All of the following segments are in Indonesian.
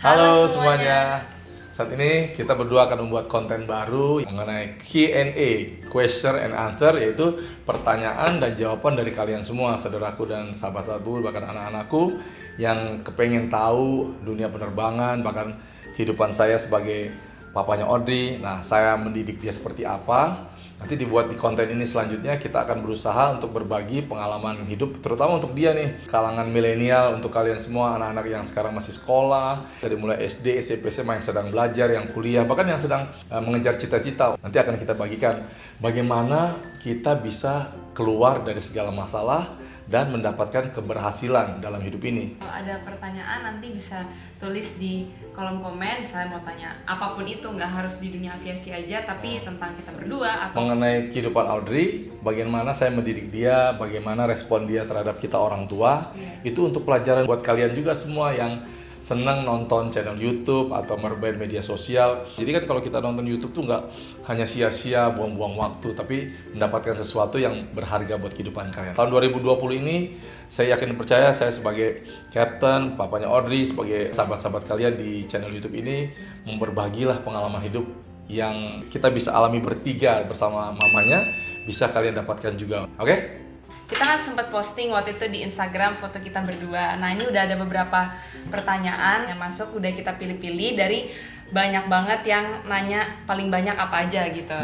Halo semuanya. Saat ini kita berdua akan membuat konten baru mengenai Q&A, question and answer, yaitu pertanyaan dan jawaban dari kalian semua, saudaraku dan sahabat-sahabatku, bahkan anak-anakku yang kepengen tahu dunia penerbangan, bahkan kehidupan saya sebagai papanya Audrey. Nah, saya mendidik dia seperti apa. Nanti dibuat di konten ini selanjutnya kita akan berusaha untuk berbagi pengalaman hidup, terutama untuk dia nih, kalangan milenial, untuk kalian semua anak-anak yang sekarang masih sekolah, dari mulai SD, SMP, SMA, yang sedang belajar, yang kuliah, bahkan yang sedang mengejar cita-cita. Nanti akan kita bagikan bagaimana kita bisa keluar dari segala masalah dan mendapatkan keberhasilan dalam hidup ini. Kalau ada pertanyaan nanti bisa tulis di kolom komen. Saya mau tanya apapun itu, nggak harus di dunia aviasi aja, tapi tentang kita berdua atau mengenai kehidupan Audrey, bagaimana saya mendidik dia, bagaimana respon dia terhadap kita orang tua. Itu untuk pelajaran buat kalian juga semua yang senang nonton channel YouTube atau bermain media sosial. Jadi kan kalau kita nonton YouTube tuh nggak hanya sia-sia buang-buang waktu, tapi mendapatkan sesuatu yang berharga buat kehidupan kalian. Tahun 2020 ini saya yakin percaya, saya sebagai captain, papanya Audrey, sebagai sahabat-sahabat kalian di channel YouTube ini, memberbagilah pengalaman hidup yang kita bisa alami bertiga bersama mamanya, bisa kalian dapatkan juga. Oke? kita kan sempat posting waktu itu di Instagram foto kita berdua. Nah, ini udah ada beberapa pertanyaan yang masuk, udah kita pilih-pilih dari banyak banget yang nanya paling banyak apa aja gitu.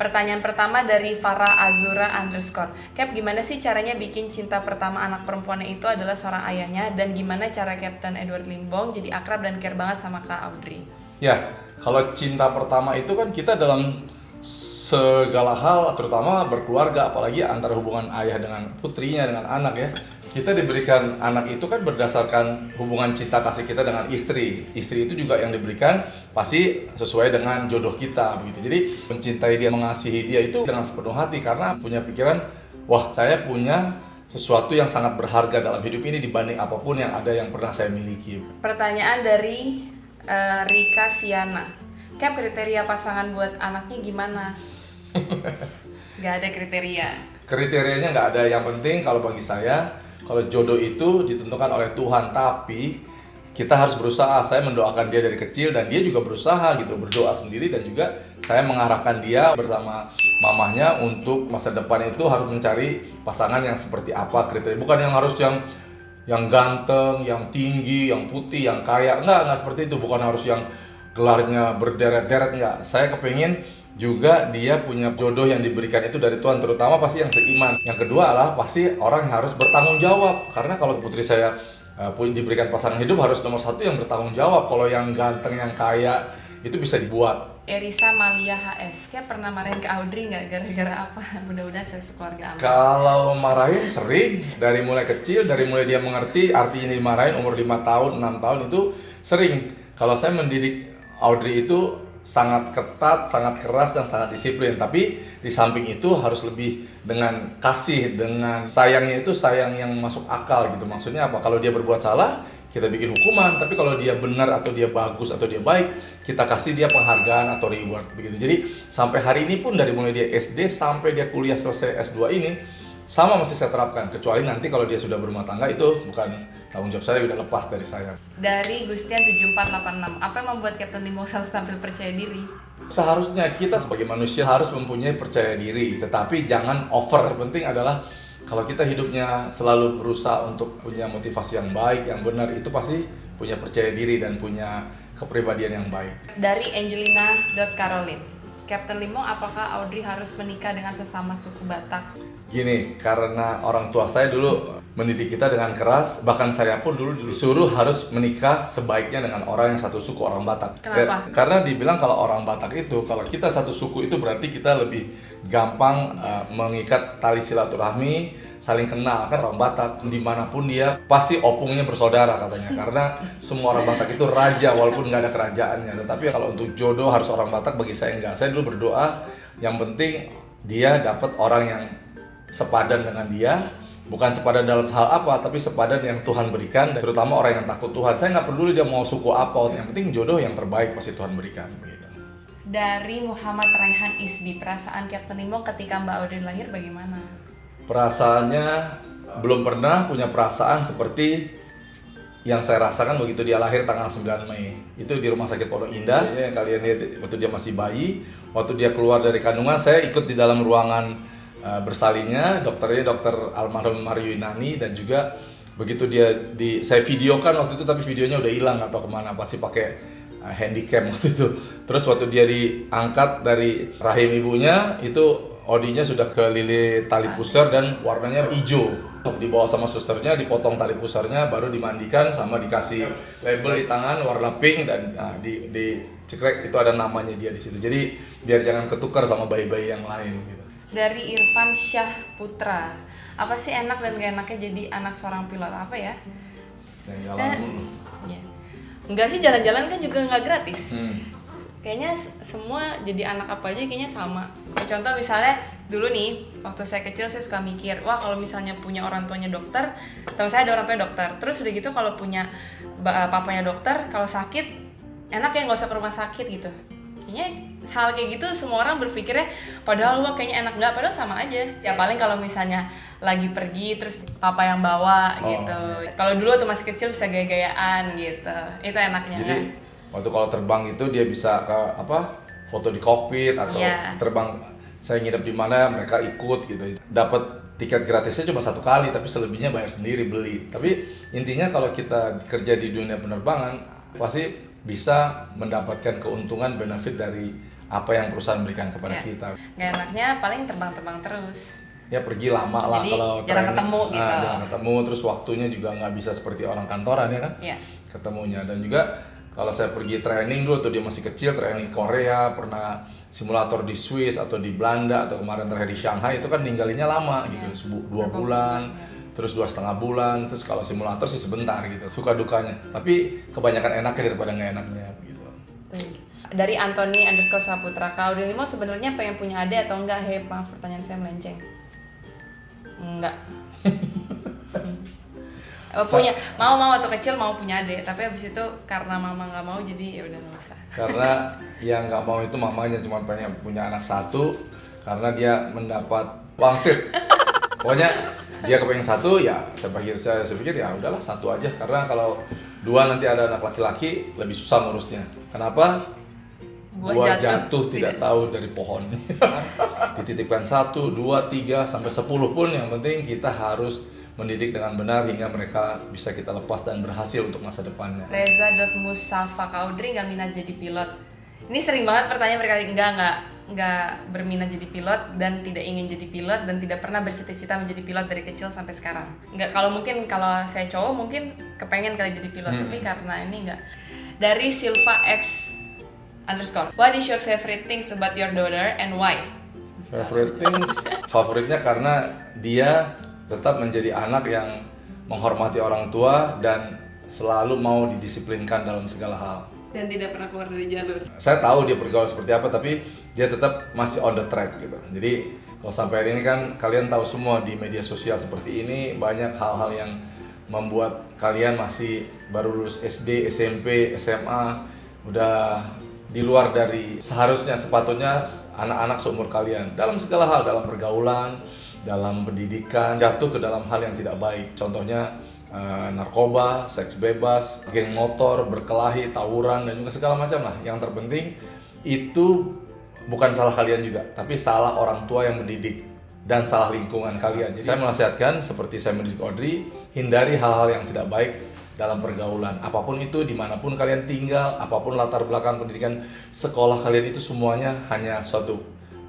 Pertanyaan pertama dari Farah Azura _. Cap, gimana sih caranya bikin cinta pertama anak perempuannya itu adalah seorang ayahnya, dan gimana cara Kapten Edward Limbong jadi akrab dan care banget sama Kak Audrey? Ya, kalau cinta pertama itu kan kita dalam segala hal, terutama berkeluarga, apalagi antara hubungan ayah dengan putrinya, dengan anak ya. Kita diberikan anak itu kan berdasarkan hubungan cinta kasih kita dengan istri. Istri itu juga yang diberikan pasti sesuai dengan jodoh kita begitu. Jadi mencintai dia, mengasihi dia itu dengan sepenuh hati, karena punya pikiran, wah saya punya sesuatu yang sangat berharga dalam hidup ini dibanding apapun yang ada yang pernah saya miliki. Pertanyaan dari Rika Siana. Cap, kriteria pasangan buat anaknya gimana? Gak ada kriteria. Kriterianya nggak ada, yang penting kalau bagi saya, kalau jodoh itu ditentukan oleh Tuhan, tapi kita harus berusaha. Saya mendoakan dia dari kecil dan dia juga berusaha gitu, berdoa sendiri, dan juga saya mengarahkan dia bersama mamahnya untuk masa depan itu harus mencari pasangan yang seperti apa kriteria. Bukan yang harus yang ganteng, yang tinggi, yang putih, yang kaya. Enggak seperti itu. Bukan harus yang gelarnya berderet-deret, enggak. Saya kepingin juga dia punya jodoh yang diberikan itu dari Tuhan, terutama pasti yang seiman. Yang kedua adalah pasti orang yang harus bertanggung jawab, karena kalau putri saya diberikan pasangan hidup harus nomor satu yang bertanggung jawab. Kalau yang ganteng, yang kaya itu bisa dibuat. Erisa Malia HS, Kayak pernah marahin ke Audrey nggak gara-gara apa? Mudah-mudahan saya sekeluarga aman. Kalau marahin sering, dari mulai kecil, dari mulai dia mengerti artinya dimarahin umur 5 tahun, 6 tahun itu sering. Kalau saya mendidik Audrey itu sangat ketat, sangat keras, dan sangat disiplin. Tapi di samping itu harus lebih dengan kasih, dengan sayangnya itu sayang yang masuk akal gitu. Maksudnya apa? Kalau dia berbuat salah, kita bikin hukuman. Tapi kalau dia benar atau dia bagus atau dia baik, kita kasih dia penghargaan atau reward begitu. Jadi sampai hari ini pun, dari mulai dia SD sampai dia kuliah selesai S2 ini, sama masih saya terapkan. Kecuali nanti kalau dia sudah berumah tangga, itu bukan tanggung jawab saya, udah lepas dari saya. Dari Gustian 7486, apa yang membuat Kapten Limbong selalu tampil percaya diri? Seharusnya kita sebagai manusia harus mempunyai percaya diri, tetapi jangan over. Yang penting adalah kalau kita hidupnya selalu berusaha untuk punya motivasi yang baik, yang benar, itu pasti punya percaya diri dan punya kepribadian yang baik. Dari Angelina.Caroline, Kapten Limbong, apakah Audrey harus menikah dengan sesama suku Batak? Gini, karena orang tua saya dulu mendidik kita dengan keras, bahkan saya pun dulu disuruh harus menikah sebaiknya dengan orang yang satu suku, orang Batak. Kenapa? Karena dibilang kalau orang Batak itu, kalau kita satu suku itu berarti kita lebih gampang mengikat tali silaturahmi, saling kenal. Kan orang Batak dimanapun dia pasti opungnya bersaudara katanya, karena semua orang Batak itu raja walaupun nggak ada kerajaannya. Tetapi kalau untuk jodoh harus orang Batak, bagi saya enggak. Saya dulu berdoa yang penting dia dapat orang yang sepadan dengan dia, bukan sepadan dalam hal apa, tapi sepadan yang Tuhan berikan, dan terutama orang yang takut Tuhan. Saya nggak peduli dia mau suku apa, yang penting jodoh yang terbaik pasti Tuhan berikan. Gitu. Dari Muhammad Raihan Isbi, perasaan Kapten Limbong ketika Mbak Audrey lahir bagaimana? Perasaannya belum pernah punya perasaan seperti yang saya rasakan begitu dia lahir tanggal 9 Mei itu di Rumah Sakit Pondok Indah ya, yang kalian lihat waktu dia masih bayi, waktu dia keluar dari kandungan saya ikut di dalam ruangan bersalinnya, dokternya dokter almarhum Mario Yunani, dan juga begitu dia saya videokan waktu itu, tapi videonya udah hilang atau kemana, pasti pakai handycam waktu itu. Terus waktu dia diangkat dari rahim ibunya itu odinya sudah kelilit tali pusar dan warnanya hijau. Dibawa sama susternya, dipotong tali pusarnya, baru dimandikan sama dikasih label di tangan warna pink, dan di cekrek itu ada namanya dia di situ. Jadi biar jangan ketukar sama bayi-bayi yang lain gitu. Dari Irfan Syah Putra, apa sih enak dan gak enaknya jadi anak seorang pilot, apa ya? Jalan dulu. Ya. Enggak sih, jalan-jalan kan juga nggak gratis. Kayaknya semua jadi anak apa aja kayaknya sama. Contoh misalnya dulu nih, waktu saya kecil saya suka mikir, wah kalau misalnya punya orang tuanya dokter, teman saya ada orang tuanya dokter, terus udah gitu kalau punya papanya dokter, kalau sakit enak ya nggak usah ke rumah sakit gitu. Kayaknya hal kayak gitu semua orang berpikirnya, padahal wah kayaknya enak, nggak, padahal sama aja. Ya paling kalau misalnya lagi pergi terus papa yang bawa gitu. Kalau dulu tuh masih kecil bisa gaya-gayaan gitu, itu enaknya. Jadi waktu kalau terbang itu dia bisa ke foto di kokpit atau terbang, saya nginep di mana mereka ikut gitu. Dapat tiket gratisnya cuma 1 kali, tapi selebihnya bayar sendiri, beli. Tapi intinya kalau kita kerja di dunia penerbangan pasti bisa mendapatkan keuntungan benefit dari apa yang perusahaan berikan kepada kita. Gak enaknya paling terbang-terbang terus. Ya pergi lama lah. Jadi, kalau jarang ketemu gitu. Jarang ketemu, terus waktunya juga nggak bisa seperti orang kantoran ya kan? Iya. Ketemunya. Dan juga kalau saya pergi training dulu tuh dia masih kecil, training Korea, pernah simulator di Swiss atau di Belanda, atau kemarin terakhir di Shanghai, itu kan ninggalinnya lama gitu, 2 bulan, terus 2,5 bulan, terus kalau simulator sih sebentar gitu, suka dukanya. Tapi kebanyakan enaknya daripada nggak enaknya gitu. Dari Anthony_Saputra, Kak Audrey Limo sebenarnya pengen punya adik atau enggak? Maaf pertanyaan saya melenceng. Enggak. mau waktu kecil mau punya adik, tapi abis itu karena mama nggak mau jadi ya udah nggak usah. Karena yang nggak mau itu mamanya cuma pengen punya anak 1 karena dia mendapat wangsit. Pokoknya dia kepengen 1 ya, saya pikir ya udahlah 1 aja, karena kalau 2 nanti ada anak laki-laki lebih susah ngurusnya. Kenapa? Buah jatuh tidak tahu dari pohon. Dititipkan 1, 2, 3 sampai 10 pun, yang penting kita harus mendidik dengan benar hingga mereka bisa kita lepas dan berhasil untuk masa depannya. Reza.Musafa, Kak Audrey nggak minat jadi pilot. Ini sering banget pertanyaan berkali, nggak berminat jadi pilot dan tidak ingin jadi pilot dan tidak pernah bercita-cita menjadi pilot dari kecil sampai sekarang. Nggak, kalau saya cowok mungkin kepengen kali jadi pilot, tapi karena ini nggak. Dari Silva X _ what is your favorite things about your daughter and why? Favorite things, favoritnya karena dia tetap menjadi anak yang menghormati orang tua dan selalu mau didisiplinkan dalam segala hal. Dan tidak pernah keluar dari jalur. Saya tahu dia bergaul seperti apa, tapi dia tetap masih on the track gitu. Jadi kalau sampai hari ini kan kalian tahu semua di media sosial seperti ini banyak hal-hal yang membuat kalian masih baru lulus SD, SMP, SMA, udah di luar dari seharusnya sepatutnya anak-anak seumur kalian dalam segala hal, dalam pergaulan, dalam pendidikan, jatuh ke dalam hal yang tidak baik. Contohnya narkoba, seks bebas, geng motor, berkelahi, tawuran, dan juga segala macam lah. Yang terpenting itu bukan salah kalian juga, tapi salah orang tua yang mendidik dan salah lingkungan kalian. Jadi saya menasihatkan seperti saya mendidik Audrey, hindari hal-hal yang tidak baik dalam pergaulan. Apapun itu, dimanapun kalian tinggal, apapun latar belakang pendidikan sekolah kalian, itu semuanya hanya suatu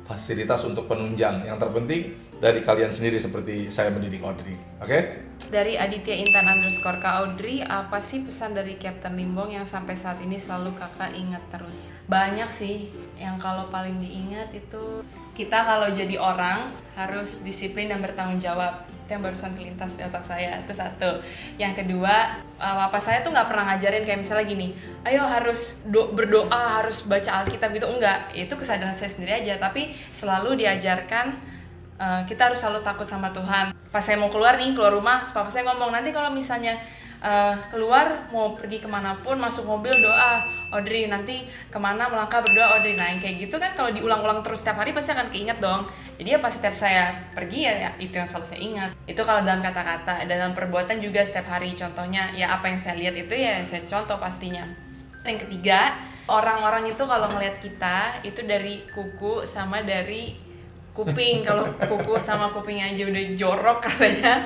fasilitas untuk penunjang. Yang terpenting dari kalian sendiri seperti saya mendidik Audrey. Oke? Dari Aditya Intan _ Kak Audrey, apa sih pesan dari Kapten Limbong yang sampai saat ini selalu kakak ingat terus? Banyak sih, yang kalau paling diingat itu kita kalau jadi orang harus disiplin dan bertanggung jawab. Itu yang barusan kelintas di otak saya, itu 1. Yang kedua, papa saya tuh nggak pernah ngajarin kayak misalnya gini, ayo harus berdoa, harus baca Alkitab gitu, enggak. Itu kesadaran saya sendiri aja, tapi selalu diajarkan kita harus selalu takut sama Tuhan. Pas saya mau keluar rumah, papa saya ngomong, nanti kalau misalnya keluar mau pergi kemanapun, masuk mobil doa Audrey, nanti kemana melangkah berdoa Audrey. Nah yang kayak gitu kan kalau diulang-ulang terus setiap hari pasti akan keinget dong. Jadi ya pas setiap saya pergi ya itu yang selalu saya ingat. Itu kalau dalam kata-kata, dan dalam perbuatan juga setiap hari. Contohnya ya apa yang saya lihat itu ya yang saya contoh pastinya. Yang ketiga, orang-orang itu kalau ngelihat kita itu dari kuku sama dari kuping. Kalau kuku sama kuping aja udah jorok katanya.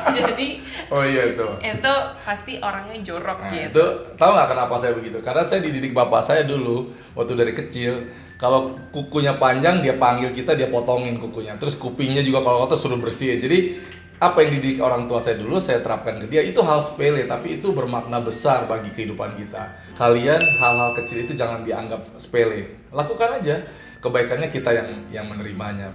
Jadi Oh iya itu. itu pasti orangnya jorok Nah, gitu. itu tahu nggak kenapa saya begitu? Karena saya dididik bapak saya dulu waktu dari kecil. Kalau kukunya panjang dia panggil kita, dia potongin kukunya. Terus kupingnya juga kalau kotor suruh bersihin. Jadi apa yang dididik orang tua saya dulu saya terapkan ke dia. Itu hal sepele tapi itu bermakna besar bagi kehidupan kita. Kalian hal-hal kecil itu jangan dianggap sepele. Lakukan aja. Kebaikannya kita yang menerimanya.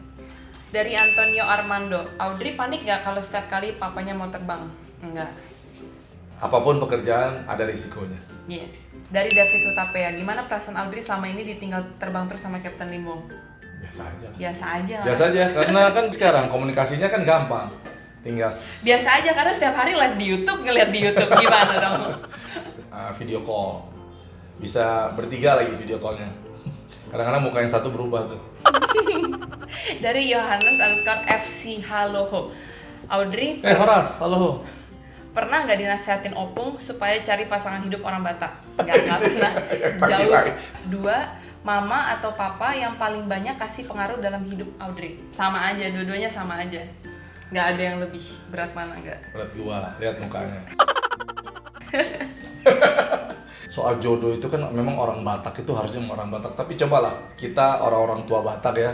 Dari Antonio Armando, Audrey panik gak kalau setiap kali papanya mau terbang? Enggak. Apapun pekerjaan ada risikonya. Iya. Dari David Hutapea, gimana perasaan Audrey selama ini ditinggal terbang terus sama Kapten Limbong? Biasa aja. Biasa aja. Biasa aja karena kan sekarang komunikasinya kan gampang. Tinggal Biasa aja karena setiap hari live di YouTube, ngeliat di YouTube gimana dong? video call. Bisa bertiga lagi video callnya. Kadang-kadang muka yang satu berubah tuh. Dari Yohanes_FC Haloho, Audrey Horas, halo. pernah nggak dinasehatin Opung supaya cari pasangan hidup orang Batak? Nggak pernah. Jauh. Dua, mama atau papa yang paling banyak kasih pengaruh dalam hidup Audrey? Sama aja, dua-duanya sama aja. Nggak ada yang lebih berat mana nggak? Berat gua, lihat mukanya. Soal jodoh itu kan memang orang Batak itu harusnya orang Batak. Tapi cobalah kita orang-orang tua Batak ya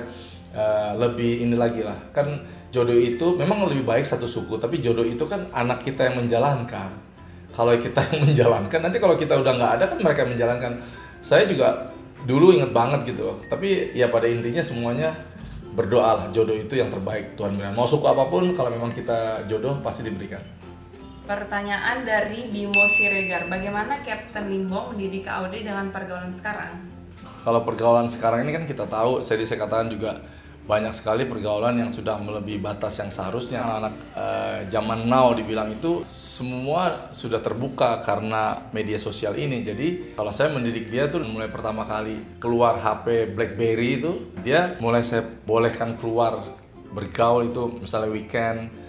lebih ini lagi lah. Kan jodoh itu memang lebih baik satu suku. Tapi jodoh itu kan anak kita yang menjalankan. Kalau kita yang menjalankan, nanti kalau kita udah nggak ada kan mereka yang menjalankan. Saya juga dulu inget banget gitu. Tapi ya pada intinya semuanya berdoa lah. Jodoh itu yang terbaik Tuhan berikan. Mau suku apapun kalau memang kita jodoh pasti diberikan. Pertanyaan dari Bimo Siregar, bagaimana Kapten Limbong mendidik Audrey dengan pergaulan sekarang? Kalau pergaulan sekarang ini kan kita tahu, saya katakan juga banyak sekali pergaulan yang sudah melebihi batas yang seharusnya. Anak-anak zaman now dibilang itu semua sudah terbuka karena media sosial ini. Jadi kalau saya mendidik dia tuh mulai pertama kali keluar HP BlackBerry itu, dia mulai saya bolehkan keluar bergaul itu misalnya weekend,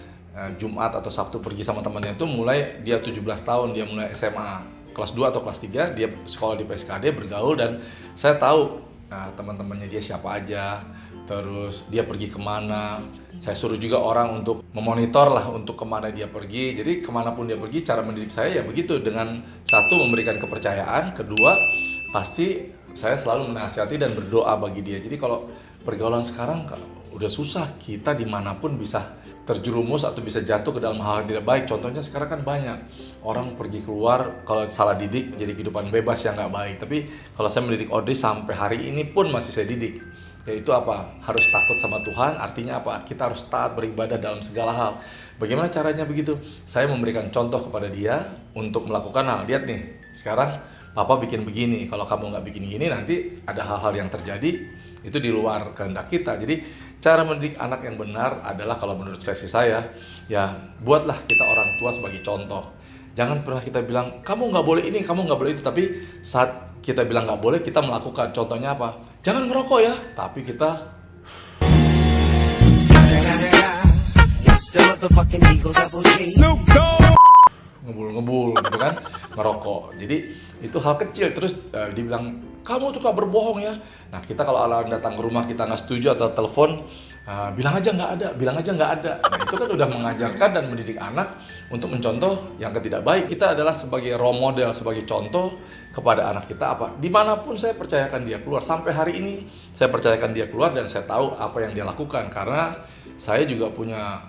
Jumat atau Sabtu pergi sama temannya itu mulai dia 17 tahun, dia mulai SMA kelas 2 atau kelas 3, dia sekolah di PSKD bergaul dan saya tahu teman-temannya dia siapa aja, terus dia pergi kemana. Saya suruh juga orang untuk memonitor lah untuk kemana dia pergi. Jadi kemanapun dia pergi, cara mendidik saya ya begitu, dengan satu memberikan kepercayaan, kedua pasti saya selalu menasihati dan berdoa bagi dia. Jadi kalau pergaulan sekarang udah susah, kita dimanapun bisa terjerumus atau bisa jatuh ke dalam hal yang tidak baik. Contohnya sekarang kan banyak orang pergi keluar kalau salah didik jadi kehidupan bebas yang nggak baik. Tapi kalau saya mendidik Audrey sampai hari ini pun masih saya didik, yaitu apa? Harus takut sama Tuhan. Artinya apa? Kita harus taat beribadah dalam segala hal. Bagaimana caranya begitu? Saya memberikan contoh kepada dia untuk melakukan hal. Lihat nih, sekarang Papa bikin begini. Kalau kamu nggak bikin gini, nanti ada hal-hal yang terjadi itu di luar kehendak kita. Jadi cara mendidik anak yang benar adalah kalau menurut versi saya, ya buatlah kita orang tua sebagai contoh. Jangan pernah kita bilang, kamu nggak boleh ini, kamu nggak boleh itu. Tapi saat kita bilang nggak boleh, kita melakukan. Contohnya apa? Jangan ngerokok ya. Tapi kita ngebul gitu kan, ngerokok. Jadi itu hal kecil. Terus dibilang, kamu tuh gak berbohong ya. Nah kita kalau orang datang ke rumah kita nggak setuju atau telepon, bilang aja nggak ada. Nah, itu kan udah mengajarkan dan mendidik anak untuk mencontoh yang tidak baik. Kita adalah sebagai role model, sebagai contoh kepada anak kita apa. Dimanapun saya percayakan dia keluar. Sampai hari ini saya percayakan dia keluar dan saya tahu apa yang dia lakukan. Karena saya juga punya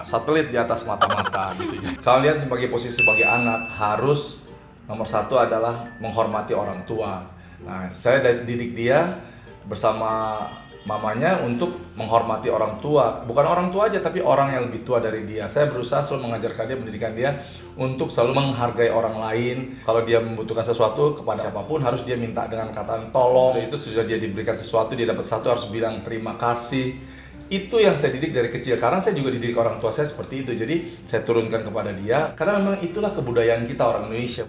satelit di atas mata-mata gitu. Kalian sebagai posisi sebagai anak harus nomor satu adalah menghormati orang tua. Nah, saya didik dia bersama mamanya untuk menghormati orang tua. Bukan orang tua aja, tapi orang yang lebih tua dari dia. Saya berusaha selalu mengajarkan dia, mendidikan dia untuk selalu menghargai orang lain. Kalau dia membutuhkan sesuatu kepada siapapun, harus dia minta dengan kata tolong. Itu sudah dia diberikan sesuatu, dia dapat sesuatu harus bilang terima kasih. Itu yang saya didik dari kecil, karena saya juga didik orang tua saya seperti itu. Jadi saya turunkan kepada dia, karena memang itulah kebudayaan kita orang Indonesia.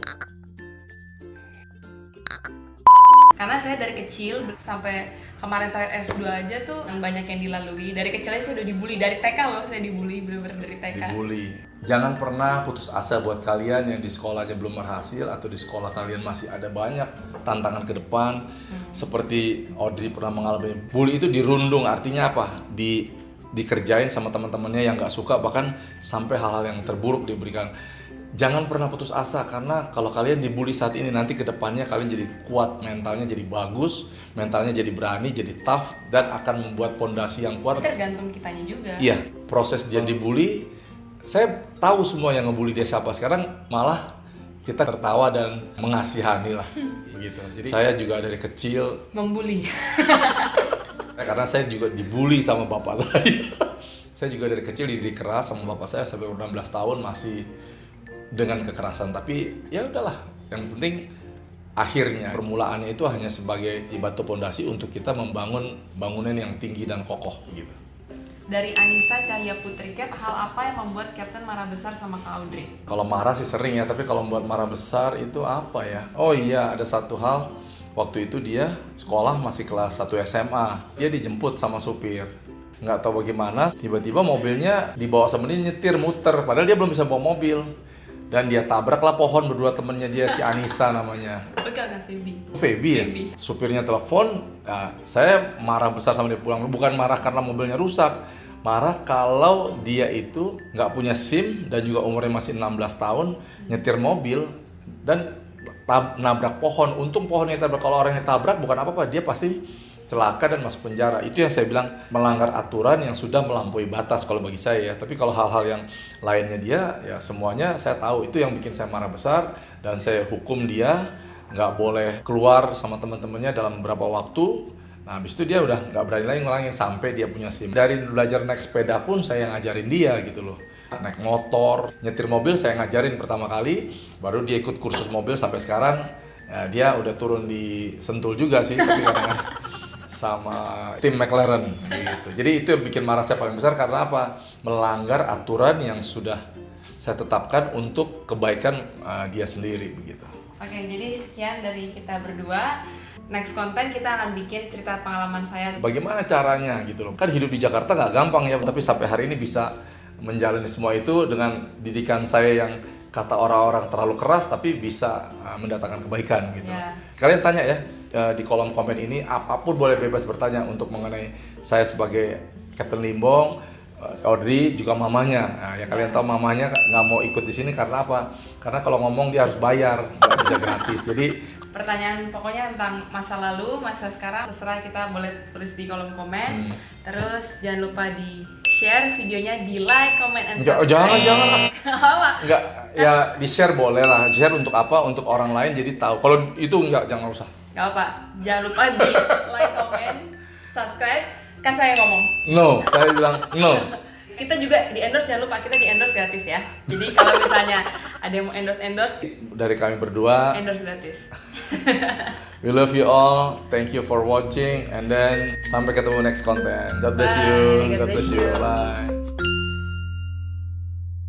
Karena saya dari kecil sampai kemarin terakhir S2 aja tuh yang banyak yang dilalui. Dari kecilnya saya udah dibully, dari TK loh saya dibully, bener-bener dari TK. Dibully. Jangan pernah putus asa buat kalian yang di sekolahnya belum berhasil atau di sekolah kalian masih ada banyak tantangan ke depan. Seperti Audrey pernah mengalami bully itu dirundung, artinya apa? Dikerjain sama teman-temannya yang nggak suka, bahkan sampai hal-hal yang terburuk diberikan. Jangan pernah putus asa, karena kalau kalian dibully saat ini, nanti ke depannya kalian jadi kuat, mentalnya jadi bagus, mentalnya jadi berani, jadi tough, dan akan membuat pondasi yang kuat. Tergantung kitanya juga. Iya, proses dia dibully, saya tahu semua yang ngebully dia siapa. Sekarang malah kita tertawa dan mengasihani lah, gitu. Jadi saya juga dari kecil Membuli. karena saya juga dibully sama bapak saya. Saya juga dari kecil dididik keras sama bapak saya sampai 16 tahun masih dengan kekerasan, tapi ya udahlah, yang penting akhirnya permulaannya itu hanya sebagai batu pondasi untuk kita membangun bangunan yang tinggi dan kokoh gitu. Dari Anissa Cahya Putri, Cap, hal apa yang membuat Captain marah besar sama Kak Audrey? Kalau marah sih sering ya, tapi kalau membuat marah besar itu apa ya? Oh iya, ada satu hal, waktu itu dia sekolah masih kelas 1 SMA, dia dijemput sama supir. Nggak tahu bagaimana, tiba-tiba mobilnya dibawa sama dia nyetir muter, padahal dia belum bisa bawa mobil. Dan dia tabraklah pohon berdua temennya dia, si Anissa namanya. Enggak, Feby. Feby ya? Feby. Supirnya telepon, nah, saya marah besar sama dia pulang. Bukan marah karena mobilnya rusak, marah kalau dia itu nggak punya SIM dan juga umurnya masih 16 tahun, nyetir mobil dan nabrak pohon. Untung pohonnya tabrak, kalau orangnya tabrak bukan apa-apa, dia pasti celaka dan masuk penjara. Itu yang saya bilang melanggar aturan yang sudah melampaui batas kalau bagi saya ya. Tapi kalau hal-hal yang lainnya dia, ya semuanya saya tahu. Itu yang bikin saya marah besar dan saya hukum dia nggak boleh keluar sama teman-temannya dalam beberapa waktu. Nah, habis itu dia udah nggak berani lagi ngulangin sampai dia punya SIM. Dari belajar naik sepeda pun saya ngajarin dia gitu loh. Naik motor, nyetir mobil saya ngajarin pertama kali, baru dia ikut kursus mobil sampai sekarang. Ya, dia udah turun di Sentul juga sih, tapi kadang-kadang sama tim McLaren gitu. Jadi itu yang bikin marah saya paling besar, karena apa? Melanggar aturan yang sudah saya tetapkan untuk kebaikan dia sendiri begitu. Oke, jadi sekian dari kita berdua. Next konten kita akan bikin cerita pengalaman saya. Bagaimana caranya gitu loh. Kan hidup di Jakarta nggak gampang ya, tapi sampai hari ini bisa menjalani semua itu dengan didikan saya yang kata orang-orang terlalu keras tapi bisa mendatangkan kebaikan gitu. Ya. Kalian tanya ya di kolom komen ini, apapun boleh bebas bertanya untuk mengenai saya sebagai Captain Limbong, Audrey juga mamanya. Nah, ya kalian tahu mamanya nggak mau ikut di sini karena apa? Karena kalau ngomong dia harus bayar, nggak bisa gratis. Jadi Pertanyaan pokoknya tentang masa lalu, masa sekarang, terserah, kita boleh tulis di kolom komen. Terus jangan lupa di share videonya, di like, comment, and subscribe. Jangan. Apa? Enggak, ya di share boleh lah. Share untuk apa? Untuk orang lain jadi tahu. Kalau itu enggak, jangan usah. Gak apa, jangan lupa di like, comment, subscribe. Kan saya ngomong. No, saya bilang no. Kita juga di endorse, jangan lupa kita di endorse gratis ya. Jadi kalau misalnya ada yang mau endorse, Dari kami berdua, endorse gratis. we love you all. Thank you for watching, and then sampai ketemu next content. God bless Bye. you. God God bless bless you. you. Bye.